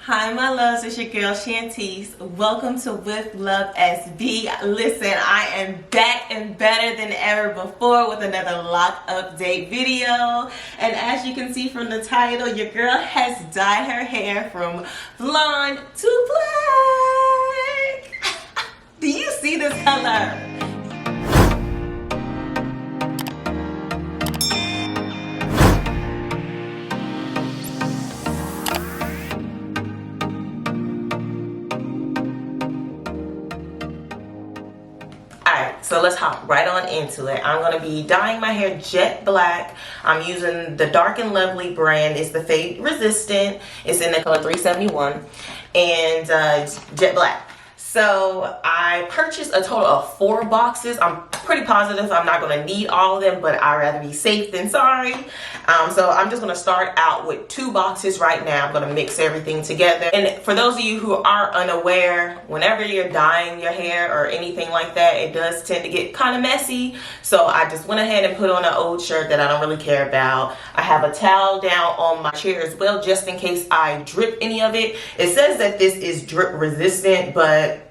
Hi my loves, it's your girl Shantes. Welcome to With Love SB. Listen, I am back and better than ever before with another lock update video. And as you can see from the title, your girl has dyed her hair from blonde to black. Do you see this color? So let's hop right on into it. I'm going to be dyeing my hair jet black. I'm using the Dark and Lovely brand. It's the fade resistant. It's in the color 371 and it's jet black. So I purchased a total of 4 boxes. I'm pretty positive I'm not going to need all of them, but I'd rather be safe than sorry. So I'm just going to start out with 2 boxes right now. I'm going to mix everything together. And for those of you who are unaware, whenever you're dyeing your hair or anything like that, it does tend to get kind of messy. So I just went ahead and put on an old shirt that I don't really care about. I have a towel down on my chair as well, just in case I drip any of it. It says that this is drip resistant, but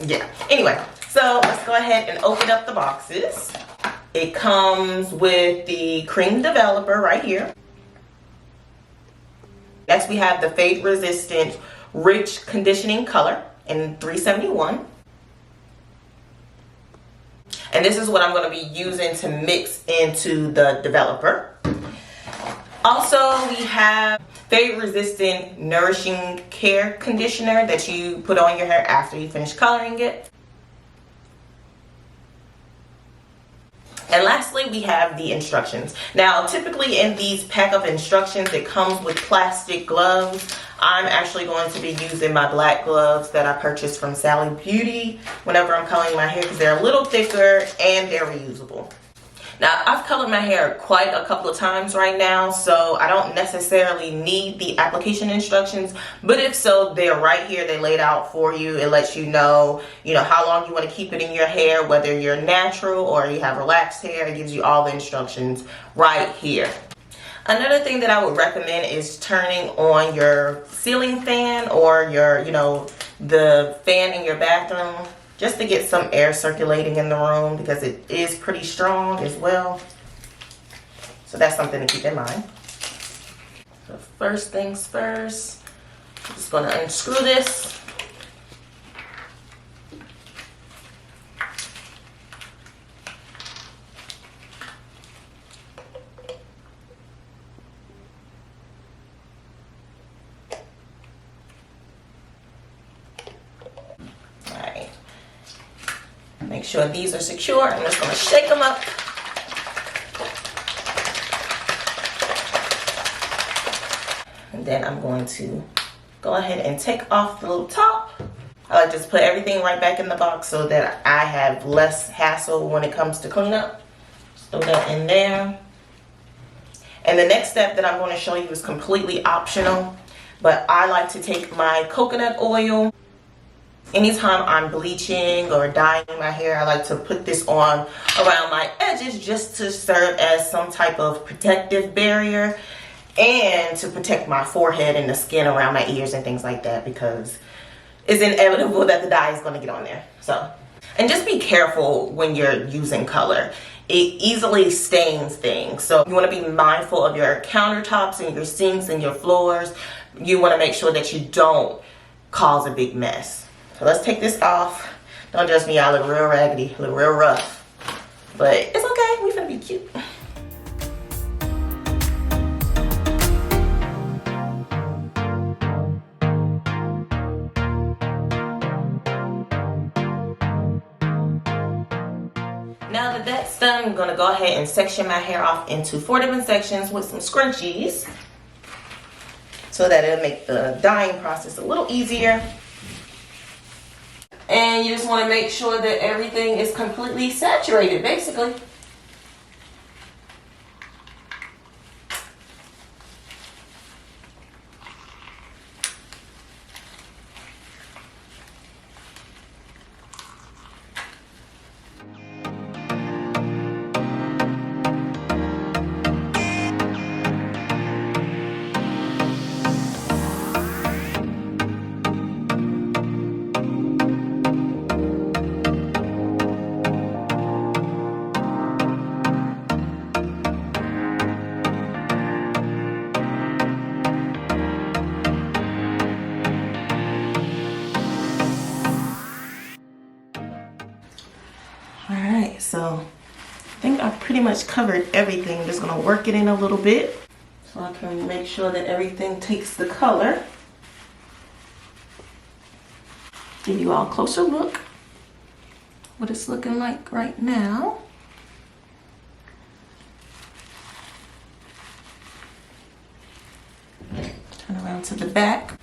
yeah. Anyway, so let's go ahead and open up the boxes. It comes with the cream developer right here. Next we have the fade resistant rich conditioning color in 371. And this is what I'm going to be using to mix into the developer. Also, we have fade resistant nourishing care conditioner that you put on your hair after you finish coloring it. And lastly, we have the instructions. Now, typically in these pack of instructions, it comes with plastic gloves. I'm actually going to be using my black gloves that I purchased from Sally Beauty whenever I'm coloring my hair because they're a little thicker and they're reusable. Now, I've colored my hair quite a couple of times right now, so I don't necessarily need the application instructions, but if so, they're right here. They laid out for you. It lets you know, how long you want to keep it in your hair, whether you're natural or you have relaxed hair. It gives you all the instructions right here. Another thing that I would recommend is turning on your ceiling fan or your, the fan in your bathroom, just to get some air circulating in the room because it is pretty strong as well. So that's something to keep in mind. So first things first, I'm just going to unscrew this. Make sure these are secure. I'm just going to shake them up. And then I'm going to go ahead and take off the little top. I like to just put everything right back in the box so that I have less hassle when it comes to cleanup. Just throw that in there. And the next step that I'm going to show you is completely optional, but I like to take my coconut oil. Anytime I'm bleaching or dyeing my hair, I like to put this on around my edges just to serve as some type of protective barrier and to protect my forehead and the skin around my ears and things like that because it's inevitable that the dye is going to get on there. So, and just be careful when you're using color. It easily stains things. So you want to be mindful of your countertops and your sinks and your floors. You want to make sure that you don't cause a big mess. So let's take this off. Don't judge me, I look real raggedy, look real rough. But it's okay, we finna be cute. Now that that's done, I'm gonna go ahead and section my hair off into 4 different sections with some scrunchies so that it'll make the dyeing process a little easier. And you just want to make sure that everything is completely saturated, basically. much covered everything. I'm just gonna work it in a little bit so I can make sure that everything takes the color. Give you all a closer look what it's looking like right now. Turn around to the back.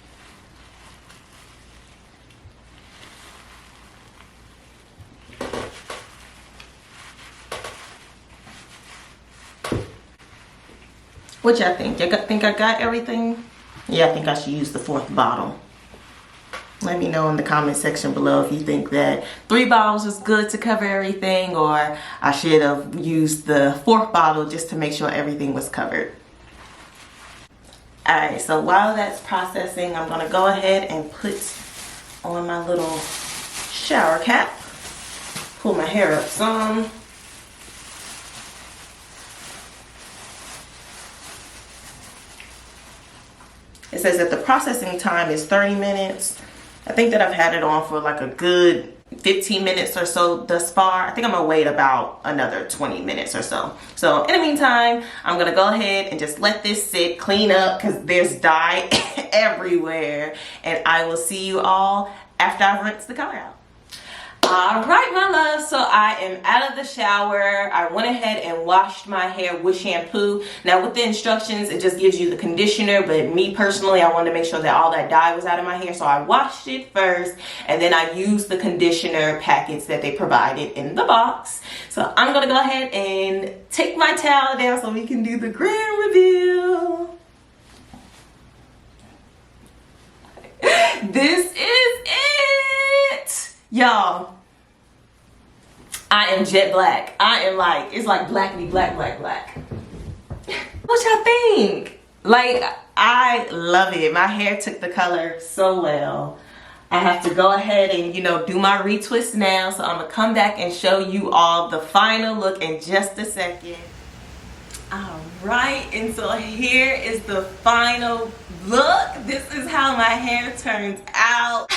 What y'all think? Y'all think I got everything? Yeah, I think I should use the 4th bottle. Let me know in the comment section below if you think that 3 bottles is good to cover everything, or I should have used the 4th bottle just to make sure everything was covered. Alright, so while that's processing, I'm going to go ahead and put on my little shower cap. Pull my hair up some. It says that the processing time is 30 minutes. I think that I've had it on for like a good 15 minutes or so thus far. I think I'm gonna wait about another 20 minutes or so. So in the meantime, I'm gonna go ahead and just let this sit, clean up, because there's dye everywhere. And I will see you all after I've rinsed the color out. All right, my love, so I am out of the shower. I went ahead and washed my hair with shampoo. Now with the instructions, it just gives you the conditioner, but me personally, I wanted to make sure that all that dye was out of my hair, so I washed it first, and then I used the conditioner packets that they provided in the box. So I'm gonna go ahead and take my towel down so we can do the grand reveal. This is it, y'all. I am jet black. I am like, it's like blackity black, black, black. What y'all think? Like, I love it. My hair took the color so well. I have to go ahead and, you know, do my retwist now. So I'm gonna come back and show you all the final look in just a second. All right, and so here is the final look. This is how my hair turns out.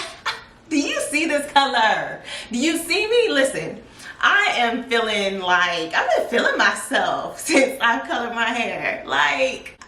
Do you see this color? Do you see me? Listen, I am feeling like, I've been feeling myself since I've colored my hair. Like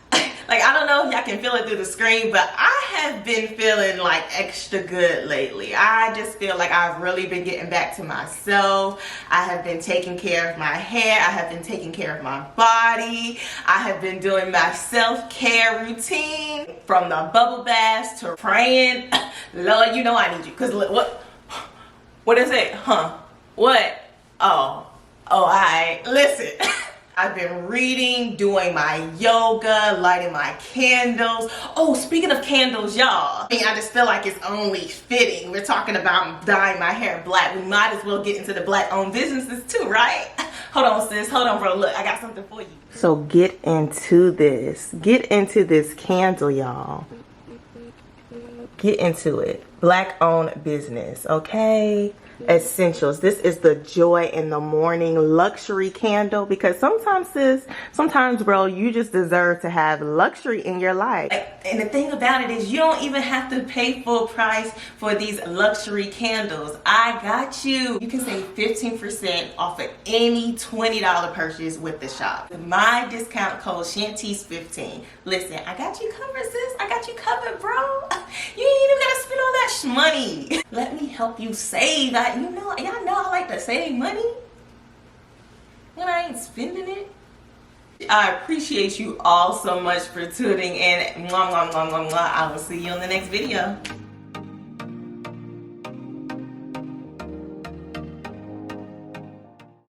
I don't know if y'all can feel it through the screen, but I have been feeling like extra good lately. I just feel like I've really been getting back to myself. I have been taking care of my hair. I have been taking care of my body. I have been doing my self-care routine, from the bubble baths to praying. Lord, you know I need you. Because what is it? Huh? What? Oh, all right. Listen. I've been reading, doing my yoga, lighting my candles. Oh, speaking of candles, y'all. I just feel like it's only fitting. We're talking about dyeing my hair black. We might as well get into the black-owned businesses too, right? Hold on, sis. Hold on, bro. Look, I got something for you. So get into this. Get into this candle, y'all. Get into it. Black-owned business, okay? Essentials. This is the Joy in the Morning luxury candle, because sometimes, sis, sometimes, bro, you just deserve to have luxury in your life. And the thing about it is, you don't even have to pay full price for these luxury candles. I got you. You can save 15% off of any $20 purchase with the shop. With my discount code Shantes15. Listen, I got you covered, sis. I got you covered, bro. You ain't even gotta spend all that money. Let me help you save. You know, y'all know I like to save money when I ain't spending it. I appreciate you all so much for tuning in. Mwah, mwah, mwah, mwah, mwah. I will see you on the next video.